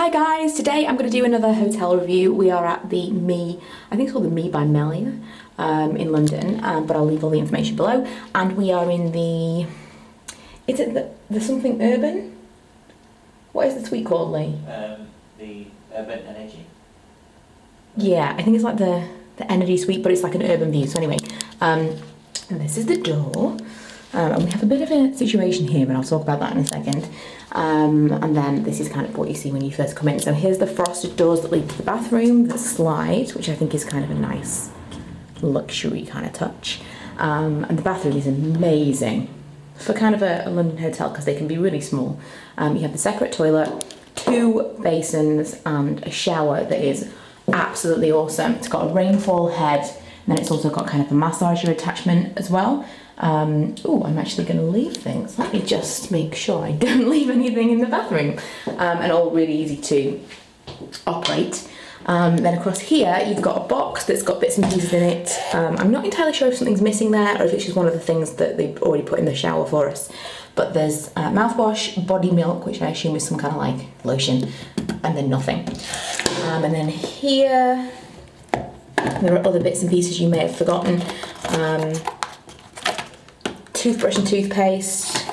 Hi guys, today I'm going to do another hotel review. We are at the I think it's called the Me by Melia in London, but I'll leave all the information below. And we are in the, is it the something urban? What is the suite called, Lee? The Urban Energy. Yeah, I think it's like the Energy suite, but it's like an urban view. So anyway, and this is the door. And we have a bit of a situation here, but I'll talk about that in a second. And then this is kind of what you see when you first come in. So here's the frosted doors that lead to the bathroom that slide, which I think is kind of a nice luxury kind of touch. And the bathroom is amazing for kind of a London hotel because they can be really small. You have the separate toilet, 2 basins and a shower that is absolutely awesome. It's got a rainfall head, and then it's also got kind of a massager attachment as well. Oh, I'm actually going to leave things. Let me just make sure I don't leave anything in the bathroom. And all really easy to operate. Then across here, you've got a box that's got bits and pieces in it. I'm not entirely sure if something's missing there or if it's just one of the things that they've already put in the shower for us. But there's mouthwash, body milk, which I assume is some kind of like lotion, and then nothing. And then here, there are other bits and pieces you may have forgotten. Toothbrush and toothpaste.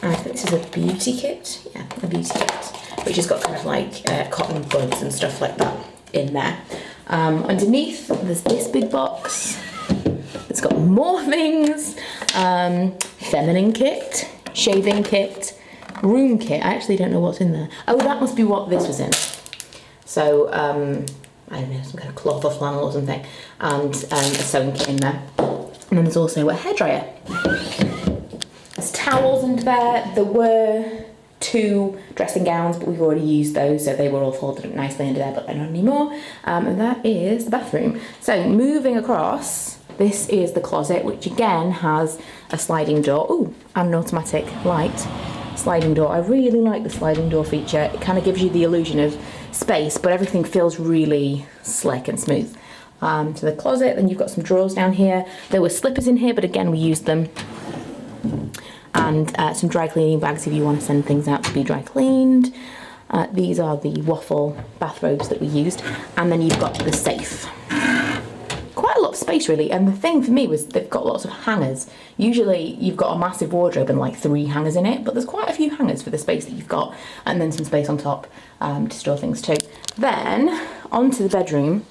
I think this is a beauty kit. Yeah, a beauty kit, which has got kind of like cotton buds and stuff like that in there. Underneath, there's this big box. It's got more things. Feminine kit, shaving kit, room kit. I actually don't know what's in there. Oh, that must be what this was in. So, I don't know, some kind of cloth or flannel or something. And a sewing kit in there. And then there's also a hairdryer. There's towels under there. There were 2 dressing gowns, but we've already used those, so they were all folded up nicely under there, but they're not anymore. And that is the bathroom. So moving across, this is the closet, which again has a sliding door. Ooh, and an automatic light. Sliding door. I really like the sliding door feature. It kind of gives you the illusion of space, but everything feels really slick and smooth. To the closet, then you've got some drawers down here. There were slippers in here, but again, we used them. And some dry cleaning bags if you want to send things out to be dry cleaned. These are the waffle bathrobes that we used. And then you've got the safe. Quite a lot of space, really. And the thing for me was they've got lots of hangers. Usually you've got a massive wardrobe and like 3 hangers in it, but there's quite a few hangers for the space that you've got. And then some space on top to store things too. Then onto the bedroom.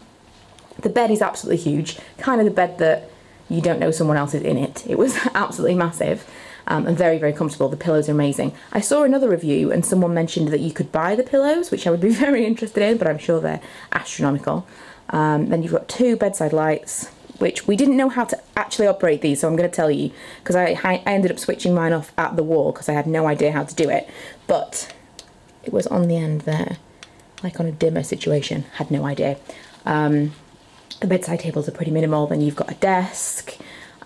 The bed is absolutely huge, kind of the bed that you don't know someone else is in it. It was absolutely massive and very, very comfortable. The pillows are amazing. I saw another review and someone mentioned that you could buy the pillows, which I would be very interested in, but I'm sure they're astronomical. Then you've got 2 bedside lights, which we didn't know how to actually operate these, so I'm going to tell you, because I ended up switching mine off at the wall because I had no idea how to do it, but it was on the end there, like on a dimmer situation, had no idea. The bedside tables are pretty minimal. Then you've got a desk.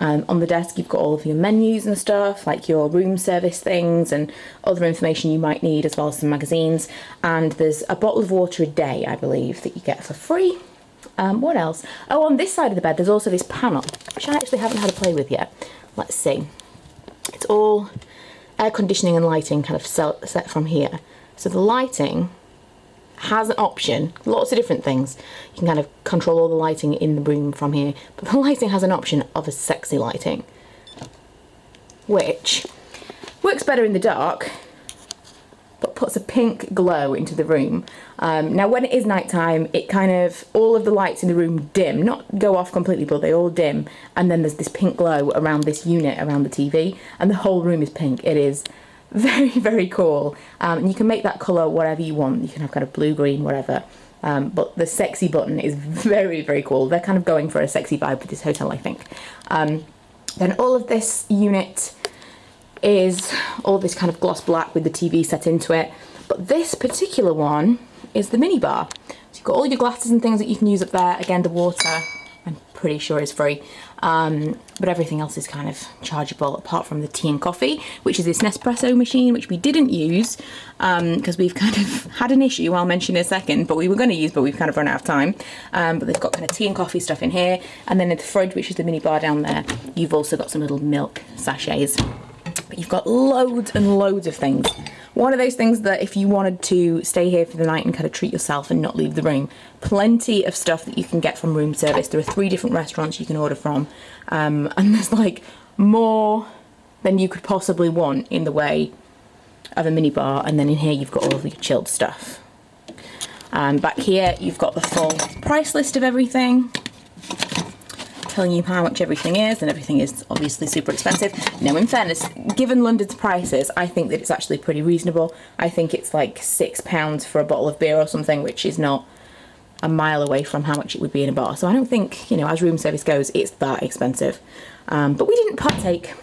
On the desk you've got all of your menus and stuff, like your room service things and other information you might need, as well as some magazines. And there's a bottle of water a day, I believe, that you get for free. What else? Oh, on this side of the bed there's also this panel, which I actually haven't had a play with yet. Let's see. It's all air conditioning and lighting kind of set from here. So the lighting has an option, lots of different things. You can kind of control all the lighting in the room from here, but the lighting has an option of a sexy lighting, which works better in the dark, but puts a pink glow into the room. Now when it is nighttime, it kind of, all of the lights in the room dim, not go off completely, but they all dim, and then there's this pink glow around this unit, around the TV, and the whole room is pink. It is very, very cool. And you can make that colour whatever you want. You can have kind of blue, green, whatever. But the sexy button is very, very cool. They're kind of going for a sexy vibe with this hotel, I think. Then all of this unit is all this kind of gloss black with the TV set into it. But this particular one is the minibar. So you've got all your glasses and things that you can use up there. Again, the water, I'm pretty sure is free. But everything else is kind of chargeable, apart from the tea and coffee, which is this Nespresso machine, which we didn't use because we've kind of had an issue, I'll mention in a second, but we were going to use, but we've kind of run out of time. But they've got kind of tea and coffee stuff in here, and then in the fridge, which is the mini bar down there, you've also got some little milk sachets. You've got loads and loads of things. One of those things that if you wanted to stay here for the night and kind of treat yourself and not leave the room, plenty of stuff that you can get from room service. There are 3 different restaurants you can order from, and there's like more than you could possibly want in the way of a minibar. And then in here you've got all of your chilled stuff. Back here you've got the full price list of everything, telling you how much everything is, and everything is obviously super expensive. Now, in fairness, given London's prices, I think that it's actually pretty reasonable. I think it's like £6 for a bottle of beer or something, which is not a mile away from how much it would be in a bar. So I don't think, you know, as room service goes, it's that expensive. But we didn't partake.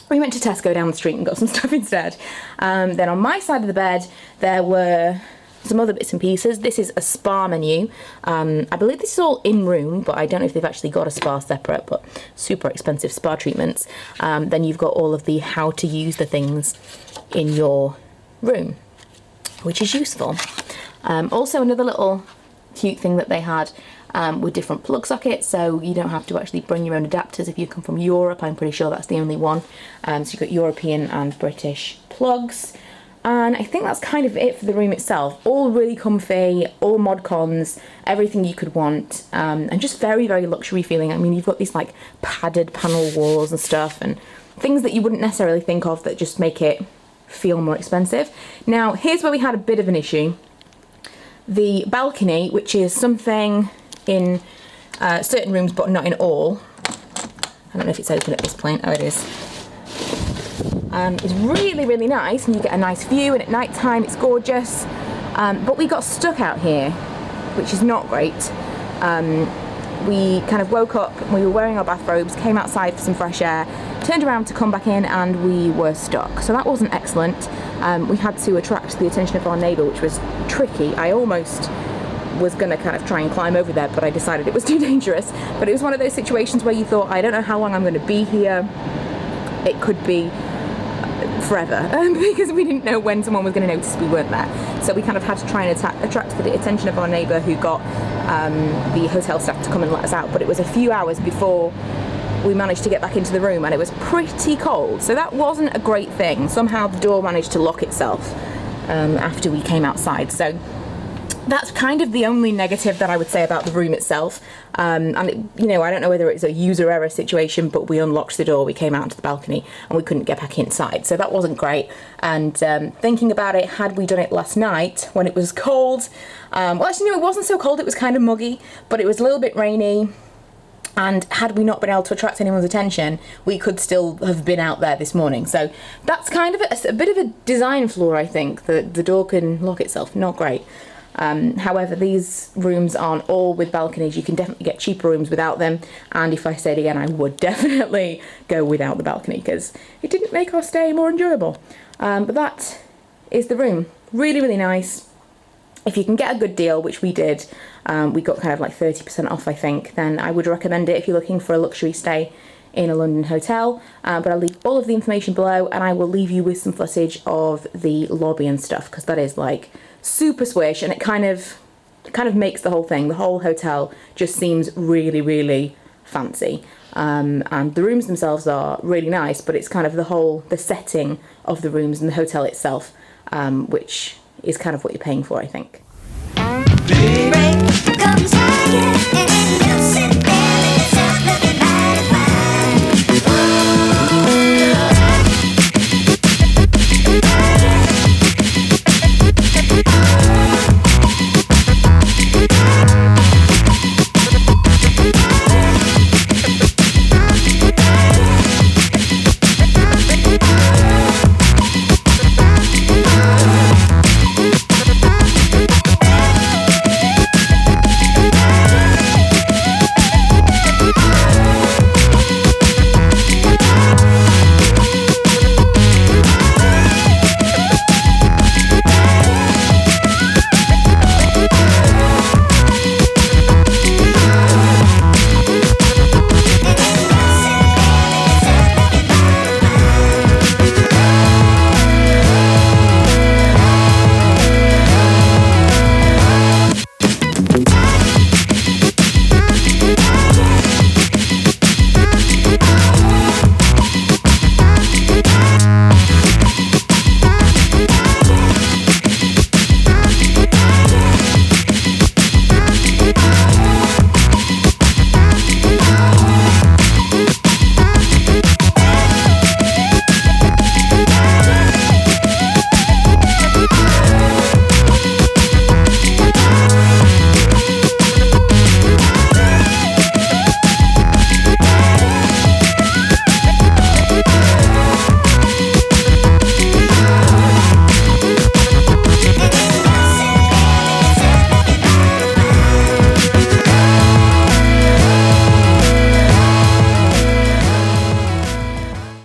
We went to Tesco down the street and got some stuff instead. Then on my side of the bed, there were some other bits and pieces. This is a Spar Menu. I believe this is all in room, but I don't know if they've actually got a spa separate, but super expensive spa treatments. Then you've got all of the how to use the things in your room, which is useful. Also another little cute thing that they had with different plug sockets, so you don't have to actually bring your own adapters if you come from Europe. I'm pretty sure that's the only one. So you've got European and British plugs. And I think that's kind of it for the room itself. All really comfy, all mod cons, everything you could want, and just very, very luxury feeling. I mean, you've got these like padded panel walls and stuff, and things that you wouldn't necessarily think of that just make it feel more expensive. Now, here's where we had a bit of an issue. The balcony, which is something in certain rooms but not in all. I don't know if it's open at this point. Oh, it is. It's really, really nice, and you get a nice view, and at night time it's gorgeous. But we got stuck out here, which is not great. We kind of woke up, we were wearing our bathrobes, came outside for some fresh air, turned around to come back in, and we were stuck. So that wasn't excellent. We had to attract the attention of our neighbour, which was tricky. I almost was going to kind of try and climb over there, but I decided it was too dangerous. But it was one of those situations where you thought, I don't know how long I'm going to be here. It could be forever, because we didn't know when someone was going to notice we weren't there. So we kind of had to try and attract the attention of our neighbour, who got the hotel staff to come and let us out. But it was a few hours before we managed to get back into the room, and it was pretty cold. So that wasn't a great thing. Somehow the door managed to lock itself after we came outside. So that's kind of the only negative that I would say about the room itself. And it, you know, I don't know whether it's a user error situation, but we unlocked the door, we came out onto the balcony, and we couldn't get back inside. So that wasn't great. And thinking about it, had we done it last night when it was cold, well, actually no, it wasn't so cold, it was kind of muggy, but it was a little bit rainy. And had we not been able to attract anyone's attention, we could still have been out there this morning. So that's kind of a bit of a design flaw, I think, that the door can lock itself. Not great. However, these rooms aren't all with balconies. You can definitely get cheaper rooms without them, and if I said again, I would definitely go without the balcony, because it didn't make our stay more enjoyable. But that is the room. Really, really nice. If you can get a good deal, which we did, we got kind of like 30% off, I think, then I would recommend it if you're looking for a luxury stay in a London hotel. But I'll leave all of the information below, and I will leave you with some footage of the lobby and stuff, because that is like super swish, and it kind of makes the whole thing, the whole hotel just seems really, really fancy. And the rooms themselves are really nice, but it's kind of the setting of the rooms and the hotel itself, which is kind of what you're paying for, I think.